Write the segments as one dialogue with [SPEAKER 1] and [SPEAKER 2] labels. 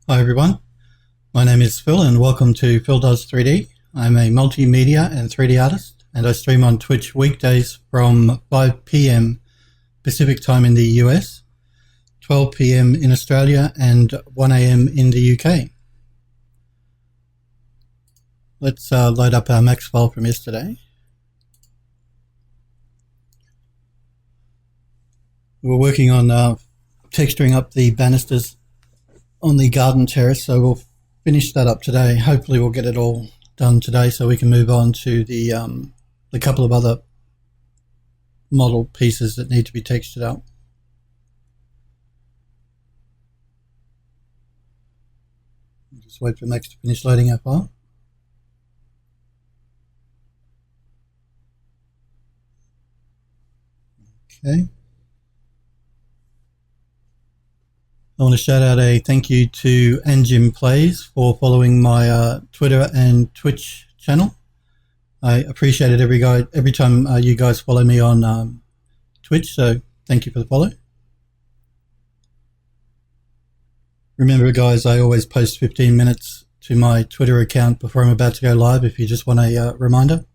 [SPEAKER 1] Hi everyone, my name is Phil and welcome to PhilDoes3D. I'm a multimedia and 3D artist and I stream on Twitch weekdays from 5 PM Pacific time in the US, 12 PM in Australia and 1 AM in the UK. Let's load up our max file from yesterday. We're working on texturing up the banisters on the garden terrace, so we'll finish that up today. Hopefully we'll get it all done today so we can move on to the couple of other model pieces that need to be textured up. Just wait for Max to finish loading our file. Okay. I want to shout out a thank you to Anjim Plays for following my Twitter and Twitch channel. I appreciate it every time you guys follow me on Twitch, so thank you for the follow. Remember guys, I always post 15 minutes to my Twitter account before I'm about to go live if you just want a reminder.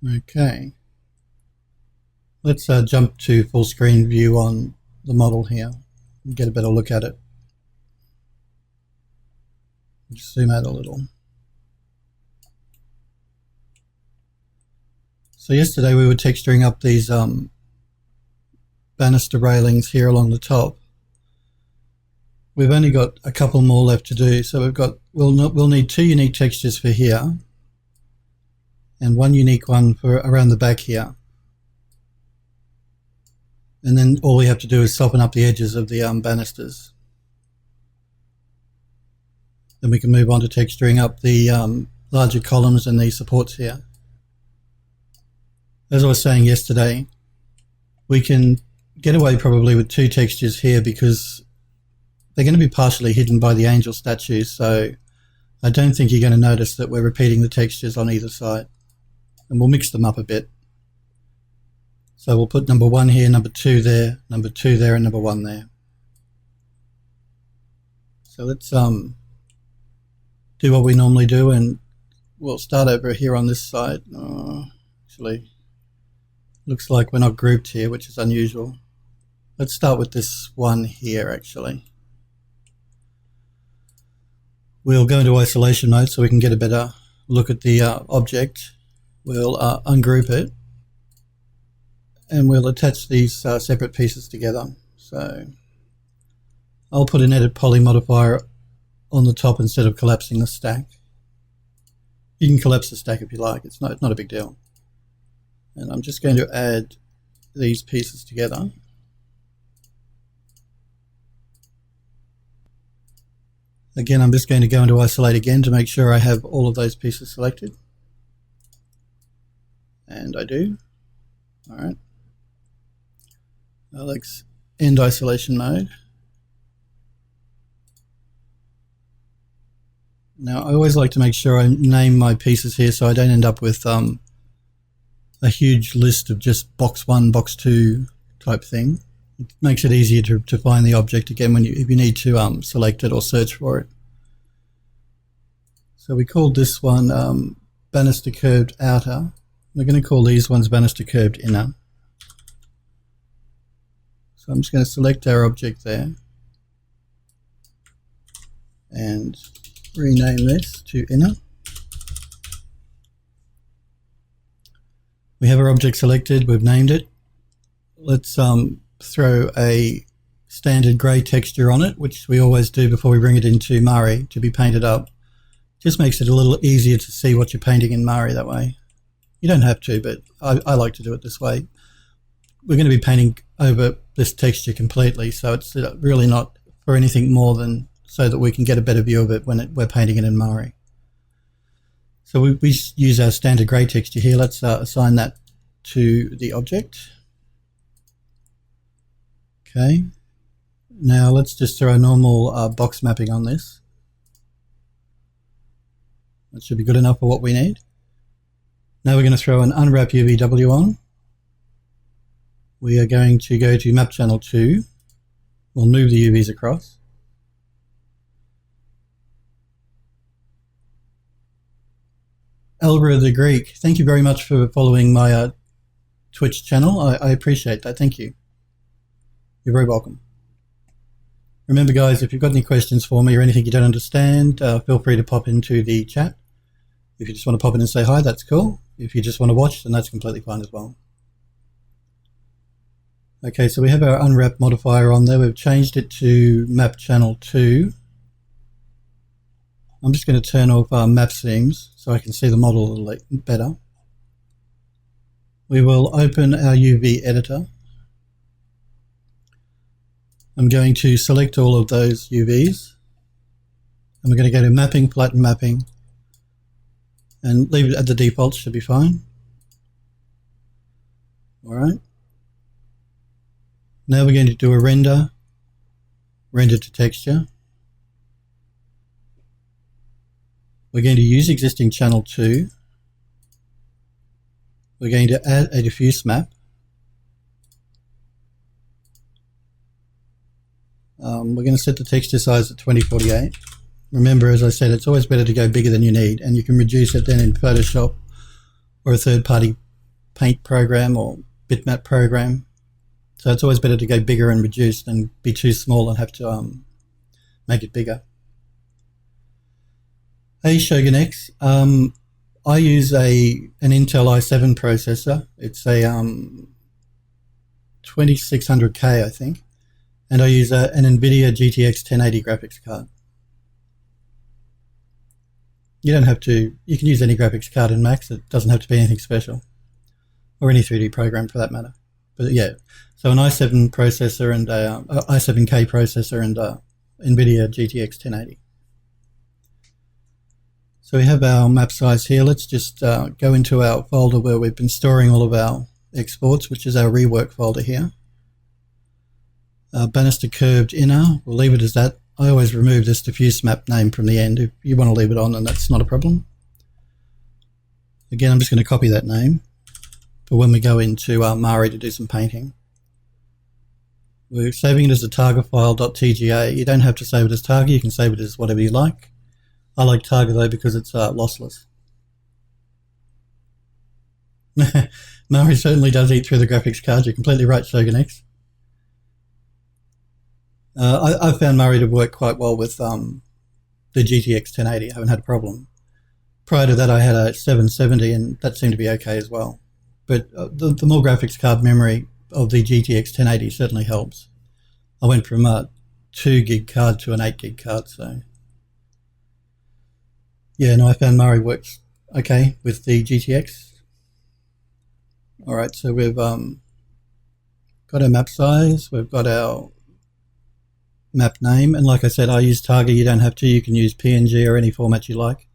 [SPEAKER 1] Okay, let's jump to full screen view on the model here and get a better look at it. Just zoom out a little. So yesterday we were texturing up these banister railings here along the top. We've only got a couple more left to do, so we'll need two unique textures for here and one unique one for around the back here. And then all we have to do is soften up the edges of the banisters. Then we can move on to texturing up the larger columns and the supports here. As I was saying yesterday, we can get away probably with two textures here because they're going to be partially hidden by the angel statues, so I don't think you're going to notice that we're repeating the textures on either side. And we'll mix them up a bit. So we'll put number 1 here, number 2 there, number 2 there, and number 1 there. So let's do what we normally do, and we'll start over here on this side. Actually, looks like we're not grouped here, which is unusual. Let's start with this one here, actually. We'll go into isolation mode so we can get a better look at the object. We'll ungroup it and we'll attach these separate pieces together. So I'll put an edit poly modifier on the top instead of collapsing the stack. You can collapse the stack if you like, it's not a big deal. And I'm just going to add these pieces together. Again, I'm just going to go into isolate again to make sure I have all of those pieces selected. And I do. All right. Now let's end isolation mode. Now I always like to make sure I name my pieces here so I don't end up with a huge list of just box 1, box 2 type thing. It makes it easier to find the object again if you need to select it or search for it. So we called this one banister curved outer. We're going to call these ones banister curved inner. So I'm just going to select our object there and rename this to inner. We have our object selected, we've named it. Let's throw a standard grey texture on it, which we always do before we bring it into Mari to be painted up. Just makes it a little easier to see what you're painting in Mari that way. You don't have to, but I like to do it this way. We're going to be painting over this texture completely, so it's really not for anything more than so that we can get a better view of it when we're painting it in Mari. So we use our standard grey texture here. Let's assign that to the object. Okay. Now let's just throw a normal box mapping on this. That should be good enough for what we need. Now we're going to throw an unwrap UVW on we are going to go to map channel 2. We'll move the UVs across. Elbra the Greek, thank you very much for following my Twitch channel. I appreciate that. Thank you. You're very welcome. Remember, guys, if you've got any questions for me or anything you don't understand, feel free to pop into the chat. If you just want to pop in and say hi, that's cool. If you just want to watch, then that's completely fine as well. Okay, so we have our unwrap modifier on there. We've changed it to map channel 2. I'm just going to turn off our map seams so I can see the model a little better. We will open our UV editor. I'm going to select all of those UVs. And we're going to go to mapping, flatten mapping, and leave it at the default, should be fine. All right. Now we're going to do a render to texture. We're going to use existing channel 2. We're going to add a diffuse map. We're going to set the texture size at 2048. Remember, as I said, it's always better to go bigger than you need, and you can reduce it then in Photoshop or a third-party paint program or bitmap program. So it's always better to go bigger and reduce than be too small and have to make it bigger. Hey Shogun X, I use an Intel i7 processor. It's a 2600K, I think, and I use an NVIDIA GTX 1080 graphics card. You don't have to, you can use any graphics card in Max. It doesn't have to be anything special, or any 3D program for that matter. But yeah, so an i7 processor and i7K processor and NVIDIA GTX 1080. So we have our map size here. Let's just go into our folder where we've been storing all of our exports, which is our rework folder here. Banister curved inner, we'll leave it as that. I always remove this diffuse map name from the end. If you want to leave it on, then that's not a problem. Again, I'm just going to copy that name for when we go into Mari to do some painting. We're saving it as a Targa file.tga. You don't have to save it as Targa, you can save it as whatever you like. I like Targa though because it's lossless. Mari certainly does eat through the graphics card. You're completely right, Shogun X. I found Mari to work quite well with the GTX 1080. I haven't had a problem. Prior to that, I had a 770, and that seemed to be okay as well. But the more graphics card memory of the GTX 1080 certainly helps. I went from a 2 gig card to an 8 gig card, so. Yeah, no, I found Mari works okay with the GTX. All right, so we've got our map size, we've got our map name, and like I said, I use Targa. You don't have to. You can use PNG or any format you like.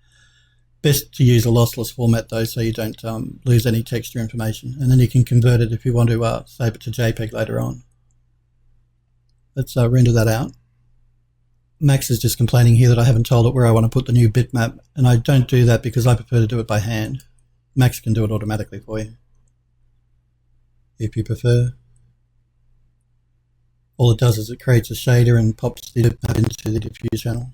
[SPEAKER 1] Best to use a lossless format though, so you don't lose any texture information, and then you can convert it if you want to save it to JPEG later on. Let's render that out. Max is just complaining here that I haven't told it where I want to put the new bitmap, and I don't do that because I prefer to do it by hand. Max can do it automatically for you, if you prefer. All it does is it creates a shader and pops the bitmap into the diffuse channel.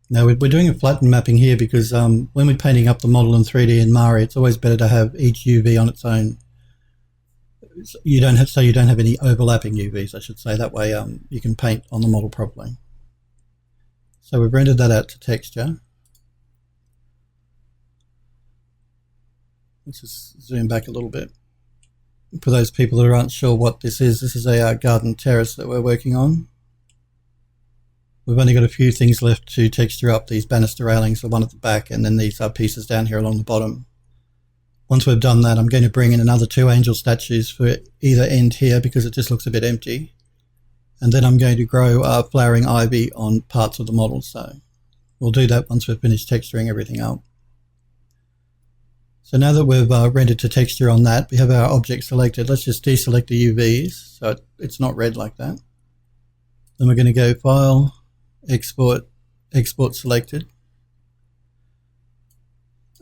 [SPEAKER 1] Now we're doing a flatten mapping here because when we're painting up the model in 3D in Mari, it's always better to have each UV on its own. You don't have any overlapping UVs, I should say. That way you can paint on the model properly. So we've rendered that out to texture. Let's just zoom back a little bit. For those people that aren't sure what this is a garden terrace that we're working on. We've only got a few things left to texture up these banister railings, the one at the back, and then these pieces down here along the bottom. Once we've done that, I'm going to bring in another 2 angel statues for either end here because it just looks a bit empty. And then I'm going to grow flowering ivy on parts of the model. So we'll do that once we've finished texturing everything up. So now that we've rendered to texture on that, we have our object selected. Let's just deselect the UVs so it's not red like that. Then we're going to go File, Export, Export Selected.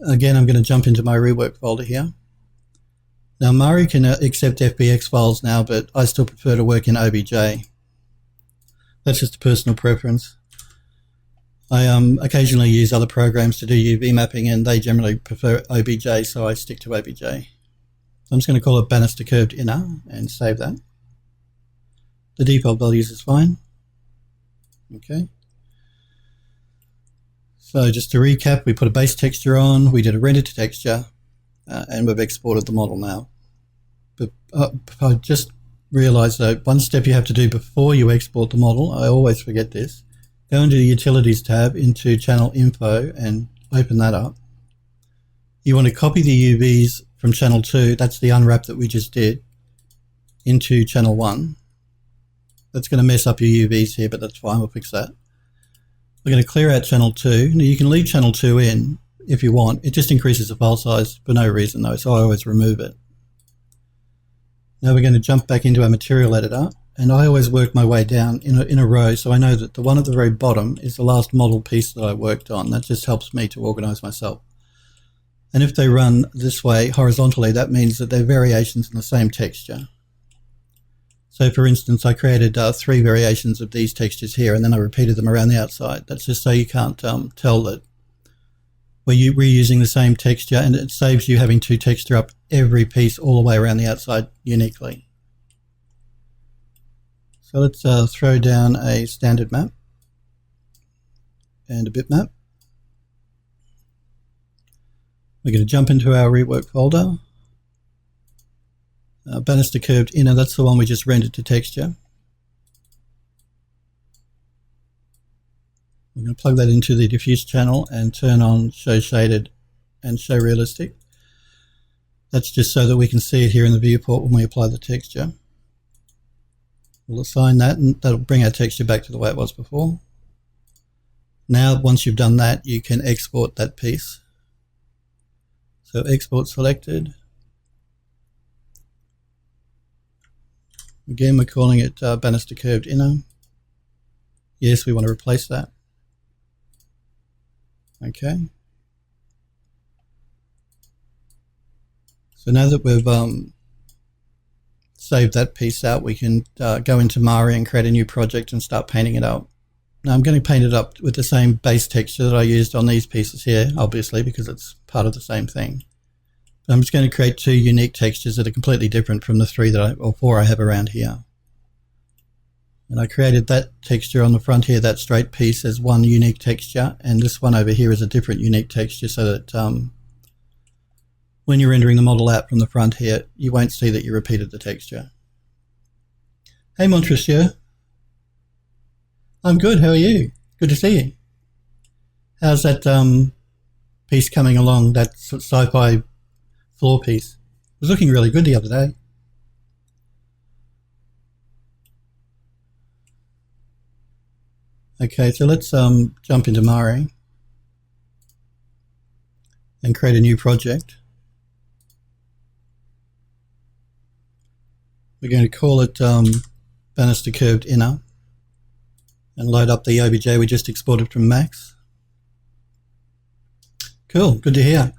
[SPEAKER 1] Again, I'm going to jump into my rework folder here. Now Mari can accept FBX files now, but I still prefer to work in OBJ. That's just a personal preference. I occasionally use other programs to do UV mapping, and they generally prefer OBJ, so I stick to OBJ. I'm just going to call it banister curved inner and save that. The default values is fine. Okay. So just to recap, we put a base texture on, we did a render to texture, and we've exported the model now. But I just realized though, one step you have to do before you export the model, I always forget this, go into the Utilities tab into Channel Info and open that up. You want to copy the UVs from Channel 2, that's the unwrap that we just did, into Channel 1. That's going to mess up your UVs here, but that's fine, we'll fix that. We're going to clear out Channel 2. Now you can leave Channel 2 in if you want. It just increases the file size for no reason though, so I always remove it. Now we're going to jump back into our material editor, and I always work my way down in a row, so I know that the one at the very bottom is the last model piece that I worked on. That just helps me to organize myself. And if they run this way horizontally, that means that they're variations in the same texture. So for instance, I created 3 variations of these textures here, and then I repeated them around the outside. That's just so you can't tell that we're reusing the same texture, and it saves you having to texture up every piece all the way around the outside uniquely. So let's throw down a standard map and a bitmap. We're going to jump into our rework folder. Banister curved inner, that's the one we just rendered to texture. I'm going to plug that into the diffuse channel and turn on show shaded and show realistic. That's just so that we can see it here in the viewport when we apply the texture. We'll assign that, and that'll bring our texture back to the way it was before. Now, once you've done that, you can export that piece. So export selected. Again, we're calling it banister curved inner. Yes, we want to replace that. Okay. So now that we've saved that piece out, we can go into Mari and create a new project and start painting it up. Now I'm going to paint it up with the same base texture that I used on these pieces here, obviously, because it's part of the same thing. But I'm just going to create 2 unique textures that are completely different from the 3 or 4 I have around here. And I created that texture on the front here, that straight piece, as one unique texture, and this one over here is a different unique texture, so that when you're rendering the model out from the front here, you won't see that you repeated the texture. Hey Montressier. I'm good, how are you? Good to see you. How's that piece coming along, that sci-fi floor piece? It was looking really good the other day. Okay, so let's jump into Mari and create a new project. We're going to call it banister curved inner and load up the OBJ we just exported from Max. Cool, good to hear.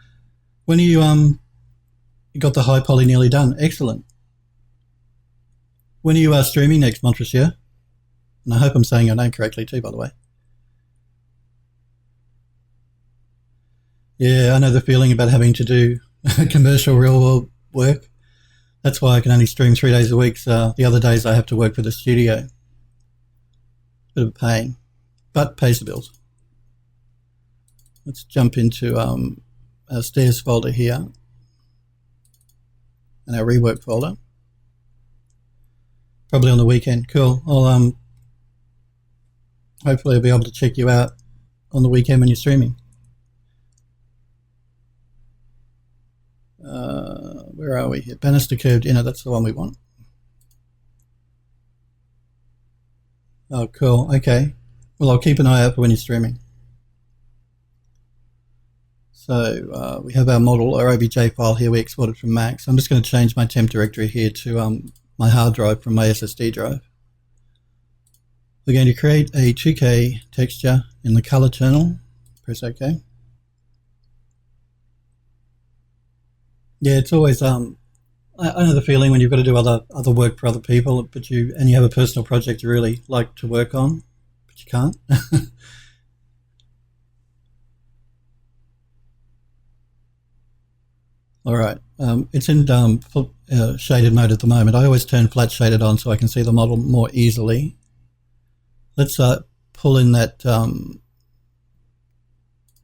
[SPEAKER 1] When are you got the high poly nearly done? Excellent. When are you streaming next, Montressier? And I hope I'm saying your name correctly too, by the way. Yeah, I know the feeling about having to do commercial real world work. That's why I can only stream 3 days a week. So the other days I have to work for the studio. Bit of a pain, but pays the bills. Let's jump into our stairs folder here and our rework folder. Probably on the weekend. Cool. I'll hopefully I'll be able to check you out on the weekend when you're streaming. Where are we here? Banister curved inner, that's the one we want. Oh, cool. Okay. Well, I'll keep an eye out for when you're streaming. So we have our model, our OBJ file here we exported from Max. I'm just going to change my temp directory here to my hard drive from my SSD drive. We're going to create a 2K texture in the color channel. Press OK. Yeah, it's always I know the feeling when you've got to do other work for other people, but you have a personal project you really like to work on, but you can't. All right, it's in shaded mode at the moment. I always turn flat shaded on so I can see the model more easily. Let's pull in that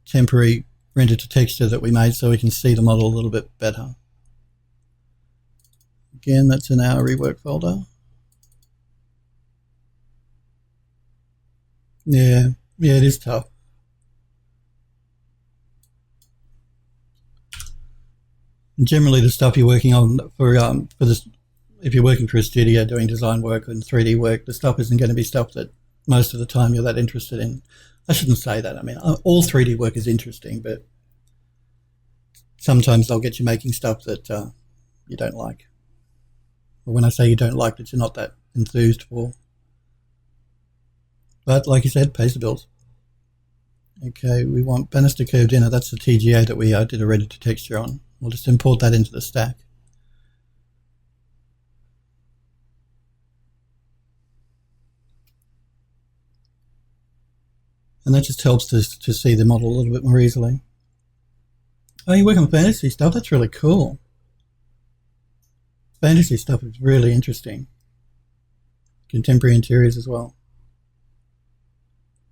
[SPEAKER 1] temporary render to texture that we made so we can see the model a little bit better. Again, that's in our rework folder. Yeah, it is tough. And generally, the stuff you're working on for this, if you're working for a studio doing design work and 3D work, the stuff isn't going to be stuff that most of the time you're that interested in. I shouldn't say that. I mean, all 3D work is interesting, but sometimes they'll get you making stuff that you don't like. Or when I say you don't like, that you're not that enthused for. But like you said, pays the bills. Okay, we want banister curved inner. That's the TGA that we did a render to texture on. We'll just import that into the stack. And that just helps to see the model a little bit more easily. Oh, you work on fantasy stuff? That's really cool. Fantasy stuff is really interesting. Contemporary interiors as well.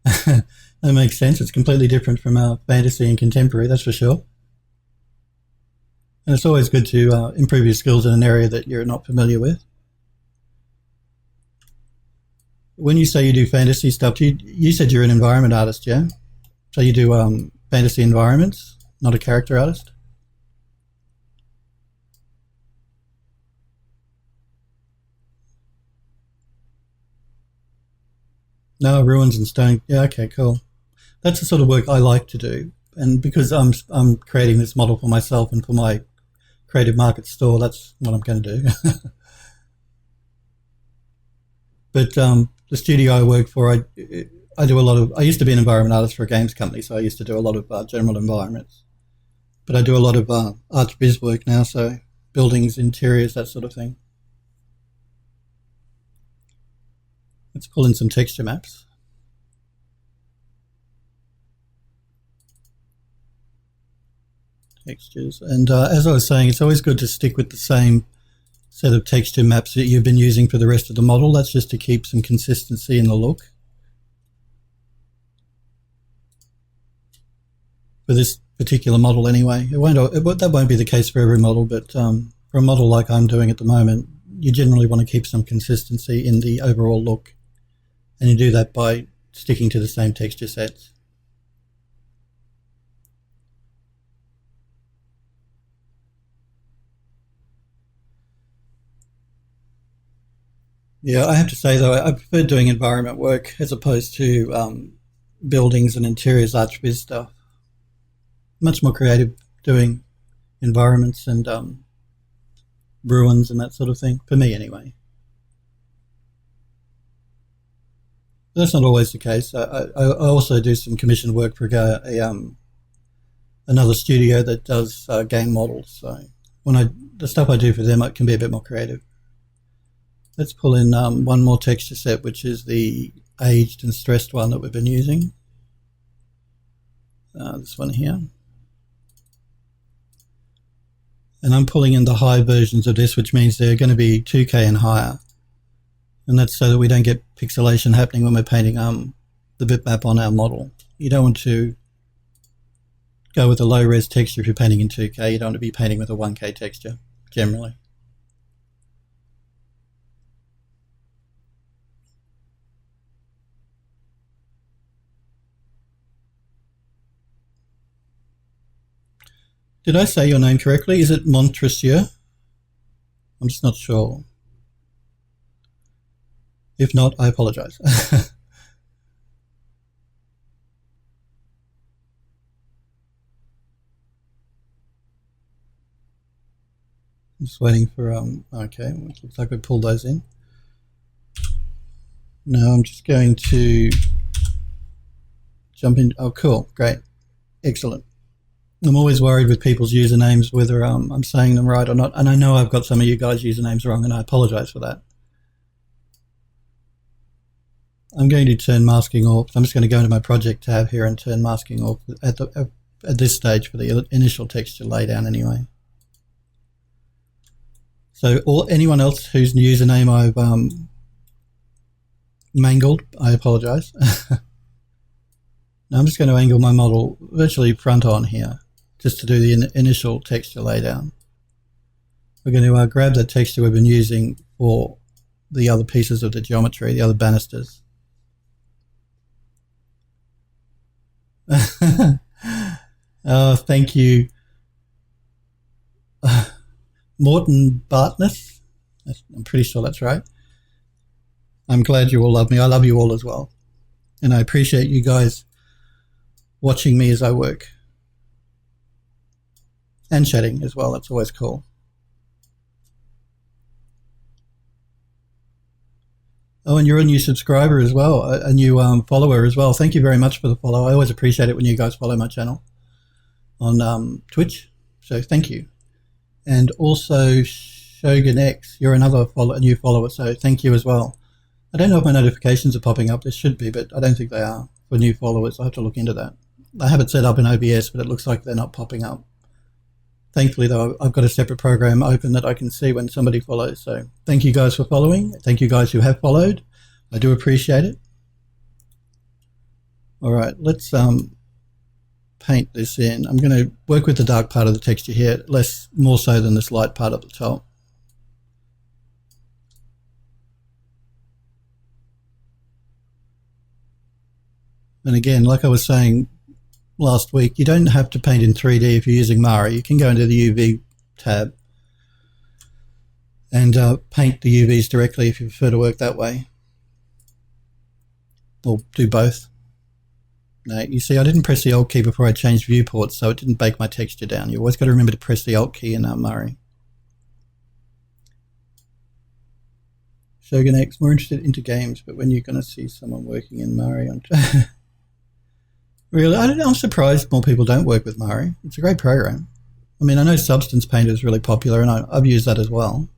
[SPEAKER 1] That makes sense. It's completely different from fantasy and contemporary, that's for sure. And it's always good to improve your skills in an area that you're not familiar with. When you say you do fantasy stuff, you said you're an environment artist, yeah? So you do fantasy environments, not a character artist? No, ruins and stone. Yeah, okay, cool. That's the sort of work I like to do. And because I'm creating this model for myself and for my creative market store, that's what I'm going to do. But the studio I work for, I do a lot of, I used to be an environment artist for a games company, so I used to do a lot of general environments. But I do a lot of art biz work now, so buildings, interiors, that sort of thing. Let's pull in some texture maps. Textures. And as I was saying, it's always good to stick with the same set of texture maps that you've been using for the rest of the model. That's just to keep some consistency in the look. For this particular model anyway. That won't be the case for every model, but for a model like I'm doing at the moment, you generally want to keep some consistency in the overall look. And you do that by sticking to the same texture sets. Yeah, I have to say though, I prefer doing environment work as opposed to buildings and interiors arch biz stuff. Much more creative doing environments and ruins and that sort of thing, for me anyway. But that's not always the case. I also do some commission work for another studio that does game models. So the stuff I do for them, it can be a bit more creative. Let's pull in one more texture set, which is the aged and stressed one that we've been using. This one here. And I'm pulling in the high versions of this, which means they're going to be 2K and higher. And that's so that we don't get pixelation happening when we're painting the bitmap on our model. You don't want to go with a low-res texture if you're painting in 2K. You don't want to be painting with a 1K texture, generally. Did I say your name correctly? Is it Montressier? I'm just not sure. If not, I apologize. I'm just waiting for, okay, looks like we pulled those in. Now I'm just going to jump in. Oh, cool, great, excellent. I'm always worried with people's usernames whether I'm saying them right or not. And I know I've got some of you guys' usernames wrong, and I apologize for that. I'm going to turn masking off. I'm just going to go into my project tab here and turn masking off at this stage for the initial texture laydown anyway. So anyone else whose username I've mangled, I apologize. Now I'm just going to angle my model virtually front on here just to do the initial texture laydown. We're going to grab the texture we've been using for the other pieces of the geometry, the other banisters. Oh, thank you. Morton Bartness. I'm pretty sure that's right. I'm glad you all love me. I love you all as well. And I appreciate you guys watching me as I work. And chatting as well. That's always cool. Oh, and you're a new subscriber as well, a new follower as well. Thank you very much for the follow. I always appreciate it when you guys follow my channel on Twitch. So thank you. And also Shogun X, you're a new follower. So thank you as well. I don't know if my notifications are popping up. They should be, but I don't think they are for new followers. I have to look into that. I have it set up in OBS, but it looks like they're not popping up. Thankfully, though, I've got a separate program open that I can see when somebody follows. So thank you guys for following. Thank you guys who have followed. I do appreciate it. All right, let's paint this in. I'm going to work with the dark part of the texture here, more so than this light part at the top. And again, like I was saying last week, you don't have to paint in 3D if you're using Mari. You can go into the UV tab and paint the UVs directly if you prefer to work that way. Or do both. Now, you see I didn't press the Alt key before I changed viewports, so it didn't bake my texture down. You always got to remember to press the Alt key in Mari. Shogun X, more interested into games, but when you're going to see someone working in Mari on... Really, I'm surprised more people don't work with Mari. It's a great program. I mean, I know Substance Painter is really popular, and I've used that as well.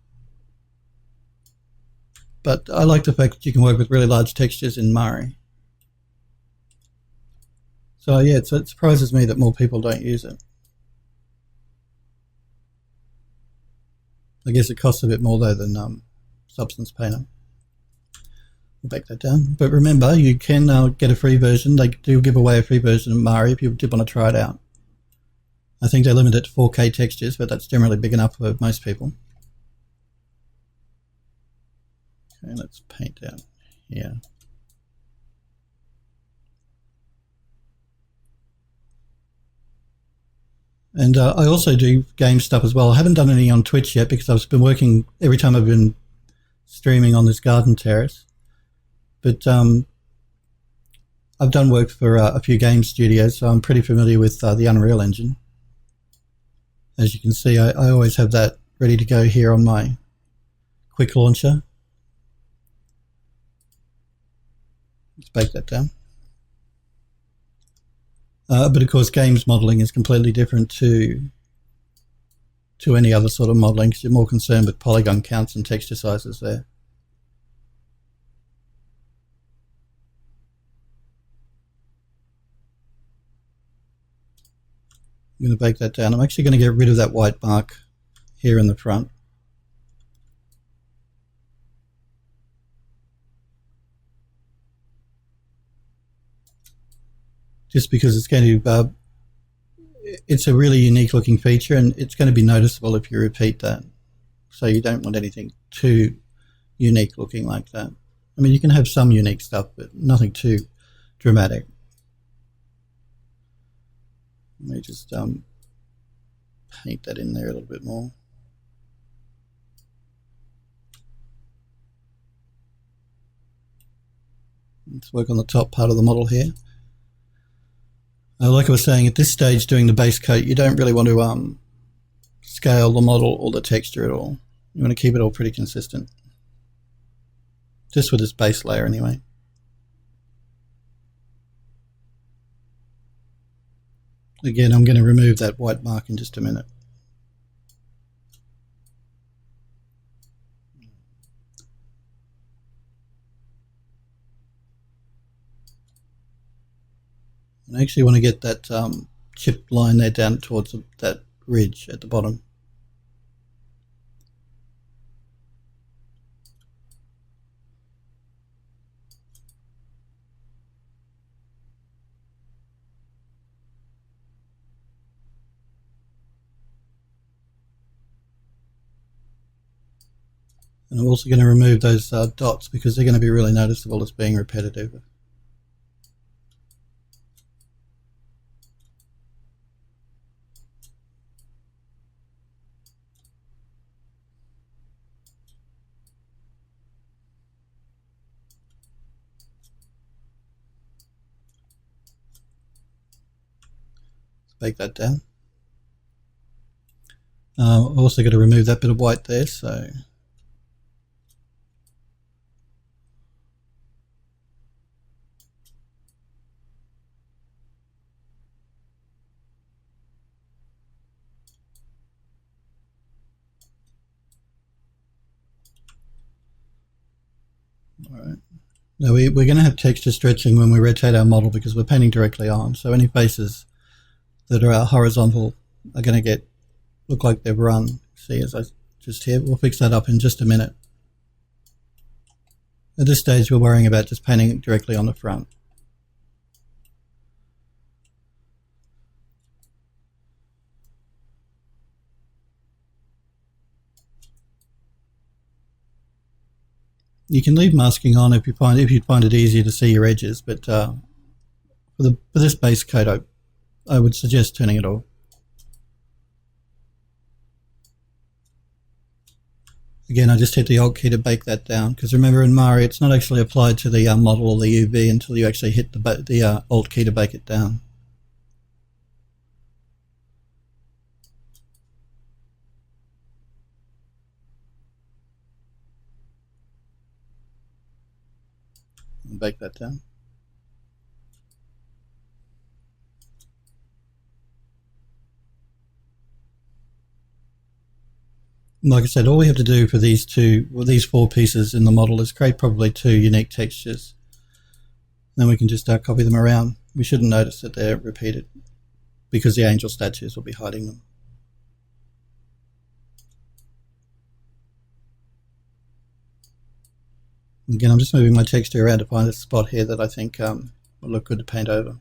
[SPEAKER 1] But I like the fact that you can work with really large textures in Mari. So yeah, it surprises me that more people don't use it. I guess it costs a bit more though than Substance Painter. We'll back that down. But remember, you can get a free version. They do give away a free version of Mari if you did want to try it out. I think they limit it to 4K textures, but that's generally big enough for most people. Okay, let's paint down here. And I also do game stuff as well. I haven't done any on Twitch yet because I've been working every time I've been streaming on this garden terrace. But I've done work for a few game studios, so I'm pretty familiar with the Unreal Engine. As you can see, I always have that ready to go here on my quick launcher. Let's bake that down. But of course, games modeling is completely different to any other sort of modeling because you're more concerned with polygon counts and texture sizes there. I'm going to bake that down. I'm actually going to get rid of that white mark here in the front. Just because it's going to, it's a really unique looking feature and it's going to be noticeable if you repeat that. So you don't want anything too unique looking like that. I mean, you can have some unique stuff, but nothing too dramatic. Let me just paint that in there a little bit more. Let's work on the top part of the model here. Like I was saying, at this stage doing the base coat, you don't really want to scale the model or the texture at all. You want to keep it all pretty consistent. Just with this base layer anyway. Again, I'm going to remove that white mark in just a minute. I actually want to get that chipped line there down towards that ridge at the bottom. And I'm also going to remove those dots because they're going to be really noticeable as being repetitive. Bake that down. Also got to remove that bit of white there, so alright. Now we're going to have texture stretching when we rotate our model because we're painting directly on, so any faces that are horizontal are going to look like they've run. See, as I just here, we'll fix that up in just a minute. At this stage, we're worrying about just painting directly on the front. You can leave masking on if you'd find it easier to see your edges, but for this base coat, I would suggest turning it off. Again, I just hit the Alt key to bake that down, because remember in Mari it's not actually applied to the model or the UV until you actually hit the Alt key to bake it down. And bake that down. Like I said, all we have to do for these four pieces in the model is create probably 2 unique textures. Then we can just copy them around. We shouldn't notice that they're repeated because the angel statues will be hiding them. Again, I'm just moving my texture around to find a spot here that I think will look good to paint over.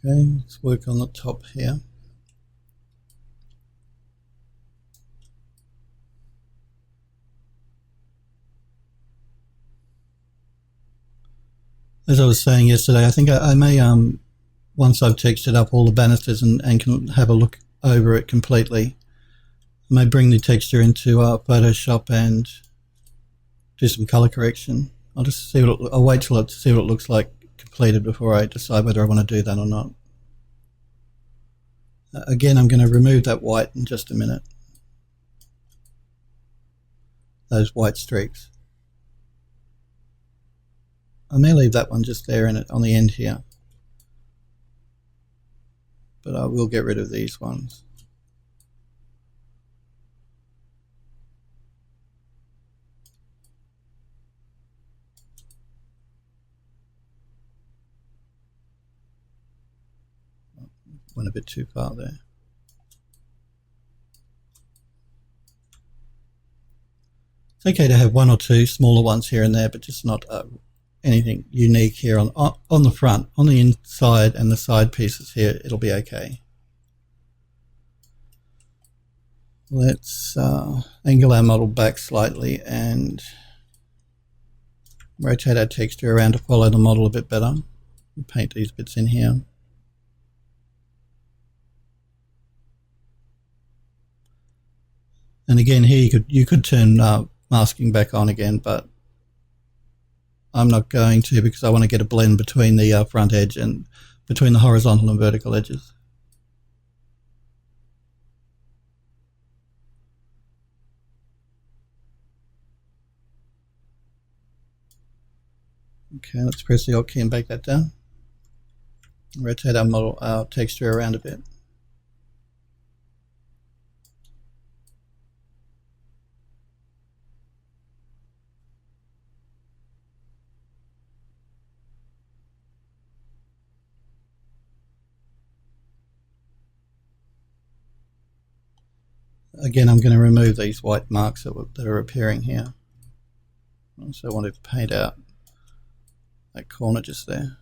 [SPEAKER 1] Okay, let's work on the top here. As I was saying yesterday, I think I may, once I've textured up all the banisters and can have a look over it completely, I may bring the texture into Photoshop and do some color correction. I'll just see I'll wait till to see what it looks like completed before I decide whether I want to do that or not. Again, I'm going to remove that white in just a minute. Those white streaks. I may leave that one just there on the end here, but I will get rid of these ones. Went a bit too far there. It's okay to have 1 or 2 smaller ones here and there, but just not anything unique here on the front. On the inside and the side pieces here, it'll be okay. Let's angle our model back slightly and rotate our texture around to follow the model a bit better. Paint these bits in here. And again, here you could turn masking back on again, but I'm not going to, because I want to get a blend between the front edge and between the horizontal and vertical edges. Okay, let's press the Alt key and bake that down. Rotate our model, our texture around a bit. Again, I'm going to remove these white marks that are appearing here. So I wanted to paint out that corner just there.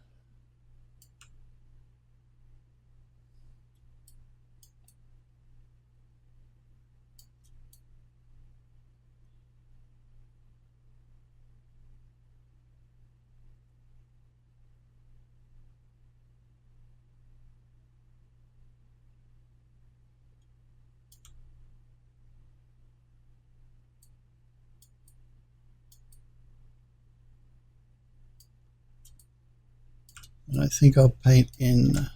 [SPEAKER 1] And I think I'll paint in a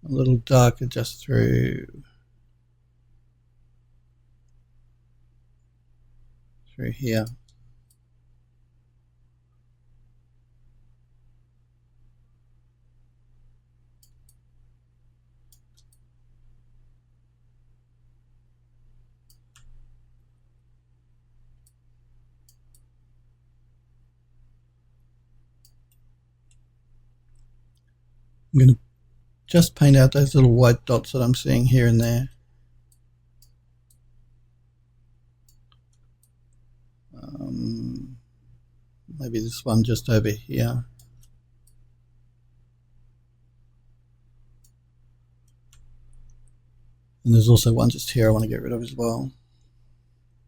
[SPEAKER 1] little darker just through here. I'm going to just paint out those little white dots that I'm seeing here and there. Maybe this one just over here. And there's also one just here I want to get rid of as well.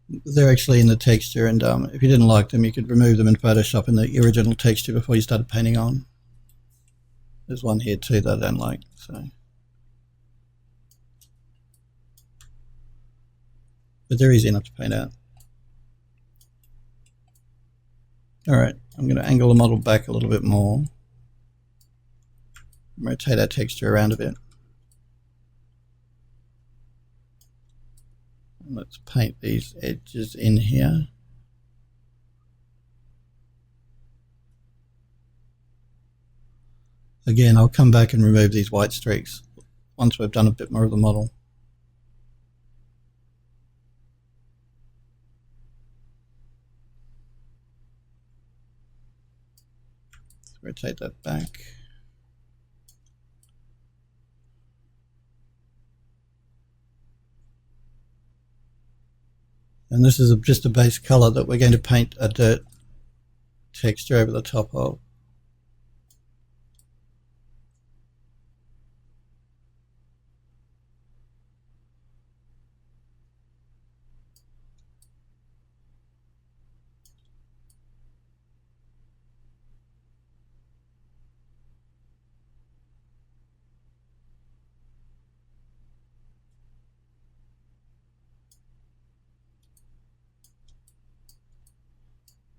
[SPEAKER 1] They're actually in the texture, and if you didn't like them, you could remove them in Photoshop in the original texture before you started painting on. There's one here too that I don't like. But they're easy enough to paint out. Alright, I'm going to angle the model back a little bit more. Rotate our texture around a bit. And let's paint these edges in here. Again, I'll come back and remove these white streaks once we've done a bit more of the model. Rotate that back. And this is just a base color that we're going to paint a dirt texture over the top of.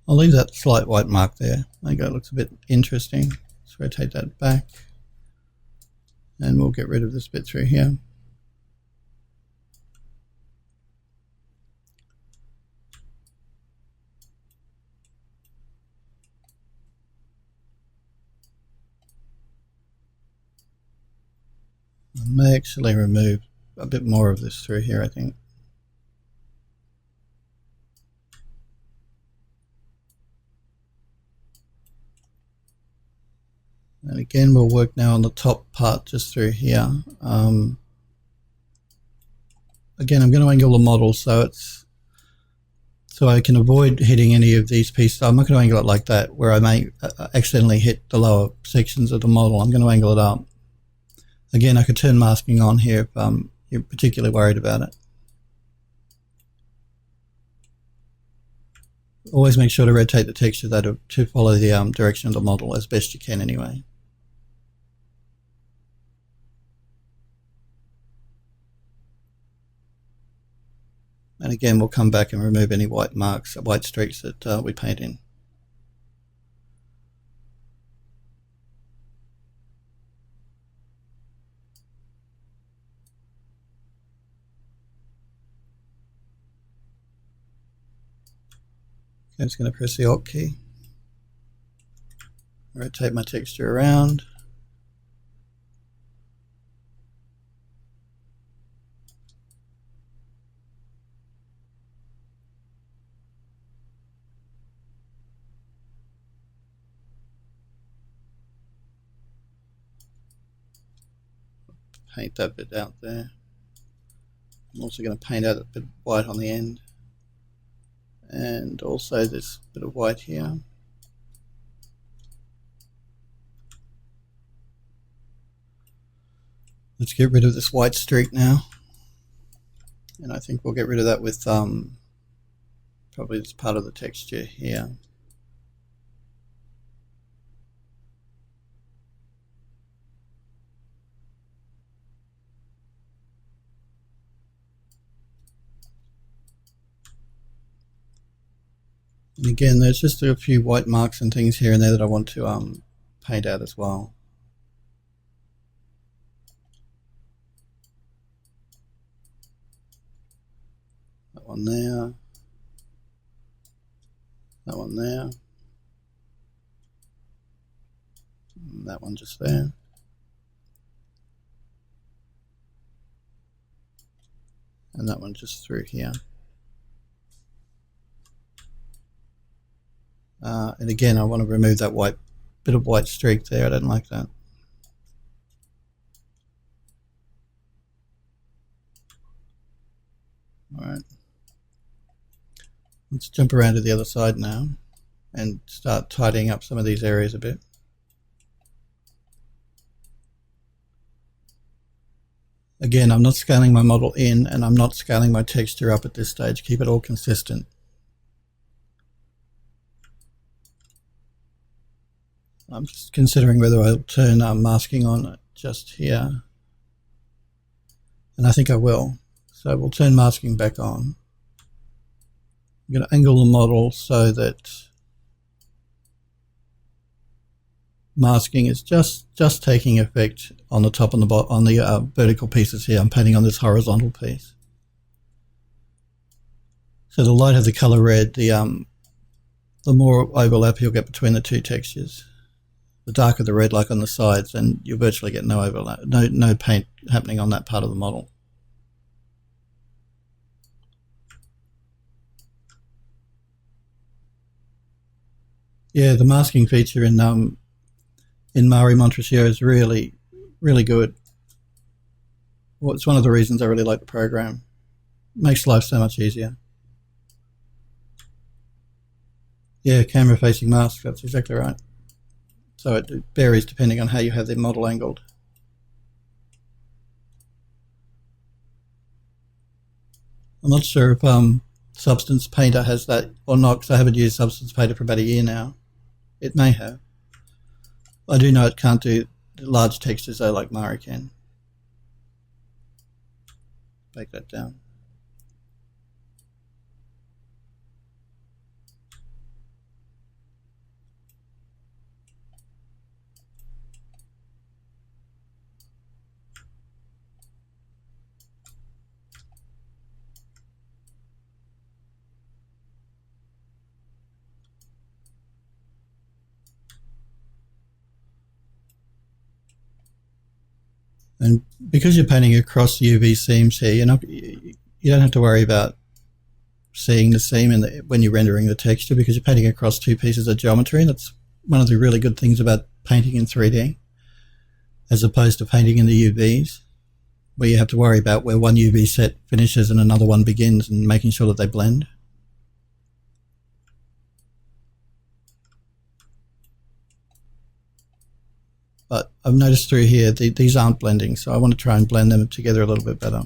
[SPEAKER 1] I'll leave that slight white mark there. I think that looks a bit interesting. Let's rotate that back. And we'll get rid of this bit through here. I may actually remove a bit more of this through here, I think. And again, we'll work now on the top part just through here. Again, I'm going to angle the model so I can avoid hitting any of these pieces. I'm not going to angle it like that, where I may accidentally hit the lower sections of the model. I'm going to angle it up. Again, I could turn masking on here if you're particularly worried about it. Always make sure to rotate the texture to follow the direction of the model as best you can anyway. And again, we'll come back and remove any white marks, white streaks that we paint in. Okay, I'm just going to press the Alt key, rotate my texture around. Paint that bit out there. I'm also going to paint out a bit of white on the end, and also this bit of white here. Let's get rid of this white streak now, and I think we'll get rid of that with probably this part of the texture here. And again, there's just a few white marks and things here and there that I want to paint out as well. That one there. That one there. And that one just there. And that one just through here. And again, I want to remove that white bit of white streak there. I don't like that. All right. Let's jump around to the other side now and start tidying up some of these areas a bit. Again, I'm not scaling my model in, and I'm not scaling my texture up at this stage. Keep it all consistent. I'm just considering whether I'll turn masking on just here, and I think I will. So we'll turn masking back on. I'm going to angle the model so that masking is just taking effect on the top and the bottom, on the vertical pieces here. I'm painting on this horizontal piece. So the lighter the color red, the more overlap you'll get between the two textures. The darker the red, like on the sides, and you'll virtually get no overlap, no paint happening on that part of the model. Yeah, the masking feature in Mari Montrachet is really good. Well, it's one of the reasons I really like the program. It makes life so much easier. Yeah, camera facing mask, that's exactly right. So it varies depending on how you have the model angled. I'm not sure if Substance Painter has that or not, because I haven't used Substance Painter for about a year now. It may have. I do know it can't do large textures though, like Mari can. Take that down. And because you're painting across UV seams here, you don't have to worry about seeing the seam when you're rendering the texture, because you're painting across two pieces of geometry. That's one of the really good things about painting in 3D, as opposed to painting in the UVs, where you have to worry about where one UV set finishes and another one begins, and making sure that they blend. But I've noticed through here, these aren't blending, so I want to try and blend them together a little bit better.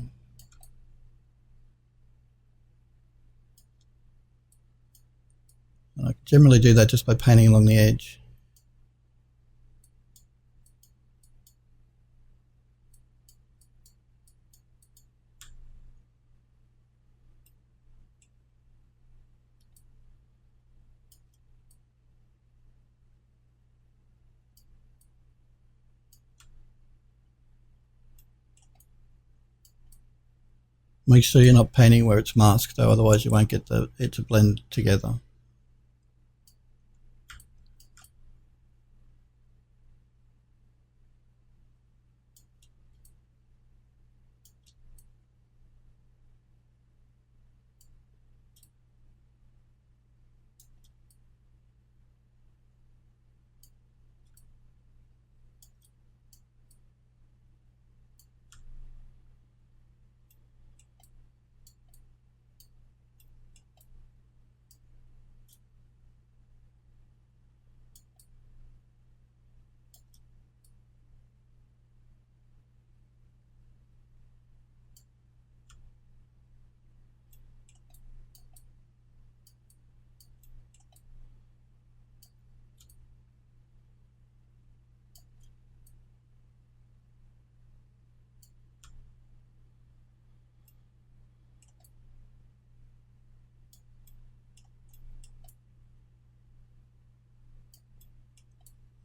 [SPEAKER 1] And I generally do that just by painting along the edge. Make sure you're not painting where it's masked though, otherwise you won't get it to blend together.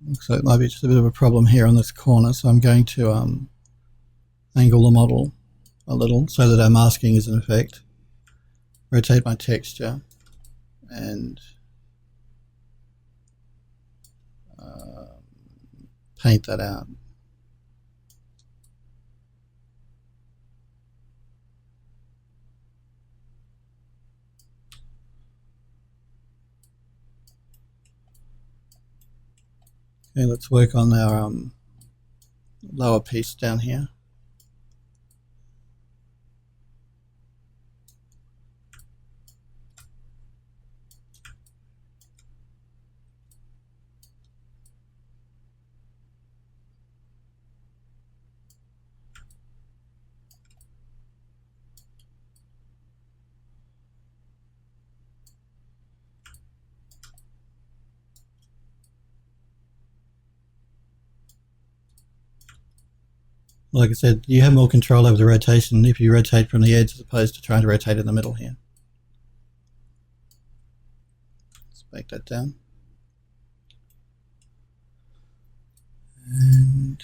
[SPEAKER 1] Looks like it might be just a bit of a problem here on this corner, so I'm going to angle the model a little so that our masking is in effect. Rotate my texture and paint that out. Okay, let's work on our lower piece down here. Like I said, you have more control over the rotation if you rotate from the edge as opposed to trying to rotate in the middle here. Let's break that down. And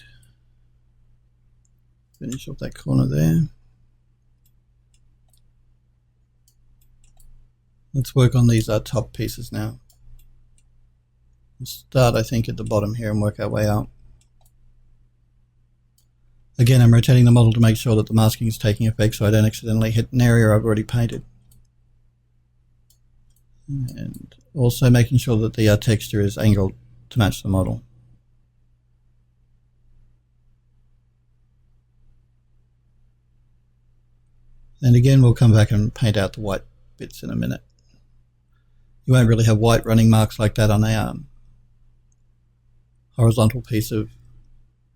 [SPEAKER 1] finish off that corner there. Let's work on these top pieces now. We'll start, I think, at the bottom here and work our way out. Again, I'm rotating the model to make sure that the masking is taking effect so I don't accidentally hit an area I've already painted. And also making sure that the texture is angled to match the model. And again, we'll come back and paint out the white bits in a minute. You won't really have white running marks like that on a horizontal piece of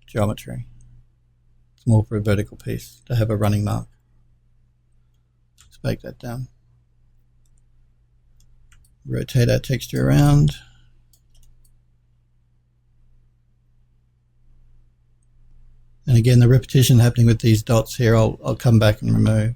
[SPEAKER 1] geometry. It's more for a vertical piece to have a running mark. Let's bake that down. Rotate our texture around. And again, the repetition happening with these dots here, I'll come back and remove.